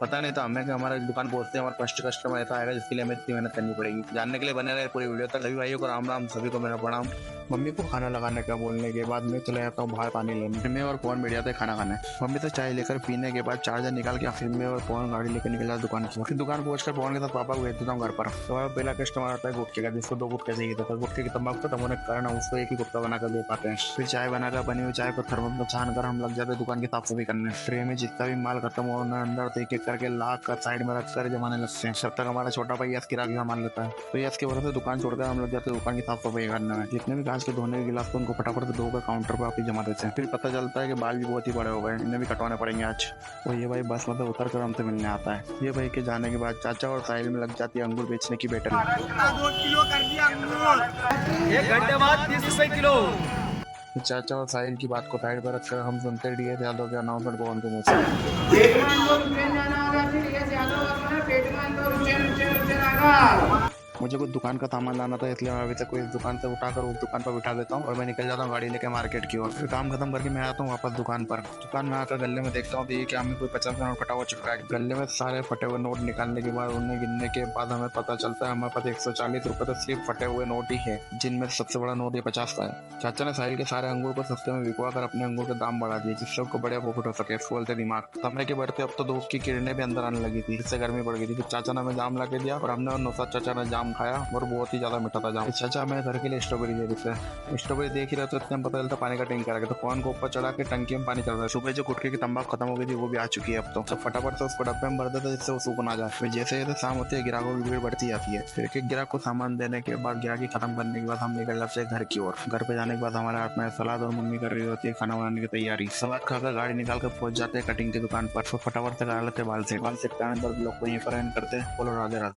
पता नहीं था हमें कि हमारा दुकान पहुंचते हमारा फर्स्ट कस्टमर ऐसा आएगा जिसके लिए हमें इतनी मेहनत करनी पड़ेगी। जानने के लिए बने रहे पूरी वीडियो तक। सभी भाइयों को राम राम, सभी को मेरा प्रणाम। मम्मी को खाना लगाने का बोलने के बाद मैं चला जाता हूँ बाहर पानी लेने। फिर मैं और पवन बैठ जाते खाना खाने। मम्मी तो चाय लेकर पीने के बाद चार्जर निकाल के फिर मैं और पवन गाड़ी लेकर निकल जाता दुकान की। फिर दुकान पहुंचकर पवन के साथ पापा को भेज देता हूँ घर पर। तो पहला कस्टमर आता है गुटके का, जिसको 2 गुटके चाहिए था। गुटके की तंबाकू खत्म होने के कारण उसको एक ही गुटका बनाकर दे पाते हैं। फिर चाय बनाकर बनी हुई चाय को थर्मस में छान कर हम लग जाते दुकान की साफ सफाई करने। ट्रे में जितना भी माल खत्म हो अंदर तो एक एक करके ला कर साइड में रख कर जमाने लगते हैं। जब तक हमारा छोटा भाई यस किराया सामान लेता है। तो यस के भरोसे दुकान छोड़कर हम लग जाते हैं दुकान की साफ सफाई करने में। जितने भी कांच के धोने के गिलास को उनको फटाफट से धोकर काउंटर पर वापस जमा देते हैं। फिर पता चलता है कि बाल भी बहुत ही बड़े हो गए, इन्हें भी कटवाने पड़ेंगे आज। और ये भाई बस मतलब उतर कर हमसे मिलने आता है। ये भाई के जाने के बाद चाचा और साहिल में लग जाती है अंगूर बेचने की बैटरी। 2 किलो कर दिया अंगूर, 1 घंटे बाद 30 रुपए किलो। चाचा और साहिल की बात को साइड पर रखकर हम सुनते डीएस यादव के अनाउंसमेंट को उनके मुंह से। मुझे कुछ दुकान का सामान लाना था, इसलिए मैं अभी तक कोई इस दुकान से उठाकर उस दुकान पर बिठा देता हूँ और मैं निकल जाता हूँ गाड़ी लेकर मार्केट की ओर। फिर काम खत्म करके मैं आता हूँ वापस दुकान पर। दुकान में आकर गले में देखता हूँ तो ये क्या हमें कोई 50 का नोट फटा हुआ चिपका है। गले में सारे फटे हुए नोट निकालने के बाद उन्हें गिनने के बाद हमें पता चलता है हमारे पास 140 रुपए तो सिर्फ फटे हुए नोट ही है, जिनमें सबसे बड़ा नोट ये 50 का है। चाचा ने साहिल के सारे अंगूर को सस्ते में बिकवा कर अपने अंगूर के दाम बढ़ा दिए, जिससे उसको बड़े प्रॉफिट हो सके। बोलते दिमाग समय के बढ़ते अब तो धूप की किरणें भी अंदर आने लगी थी, जिससे गर्मी बढ़ गई थी। फिर चाचा ने हमें जाम ला के दिया और हमने और नौसाद चाचा ने जाम खाया और बहुत ही ज्यादा मीठा था जाम। चाचा हमें घर के लिए स्ट्रॉबेरी दे दी। स्ट्रॉबेरी देख ही रहे तो इतने पता चलता पानी का टैंकर आ गया। तो पवन को ऊपर चढ़ा के टंकी में पानी चल रहा है। सुबह जो गुटखे की तंबाकू खत्म हो गई थी वो भी आ चुकी है। अब तो सब फटाफट से उसको डब्बे में भर देते जिससे वो सूख ना जाए। फिर जैसे जैसे शाम होती है ग्राहकों की भीड़ बढ़ती जाती है। फिर एक ग्राहक को सामान देने के बाद ग्राहकी खत्म करने के बाद हम निकल जाते हैं घर की ओर। घर पे जाने के बाद हमारे हाथ में सलाद और मम्मी कर रही होती है खाना बनाने की तैयारी। सलाद खाकर गाड़ी निकाल कर पहुंच जाते हैं कटिंग की दुकान पर। फटाफट से करा लेते बाल से काटने पर लोग को यहीं पर करते हैं। बोलो राधे राधे।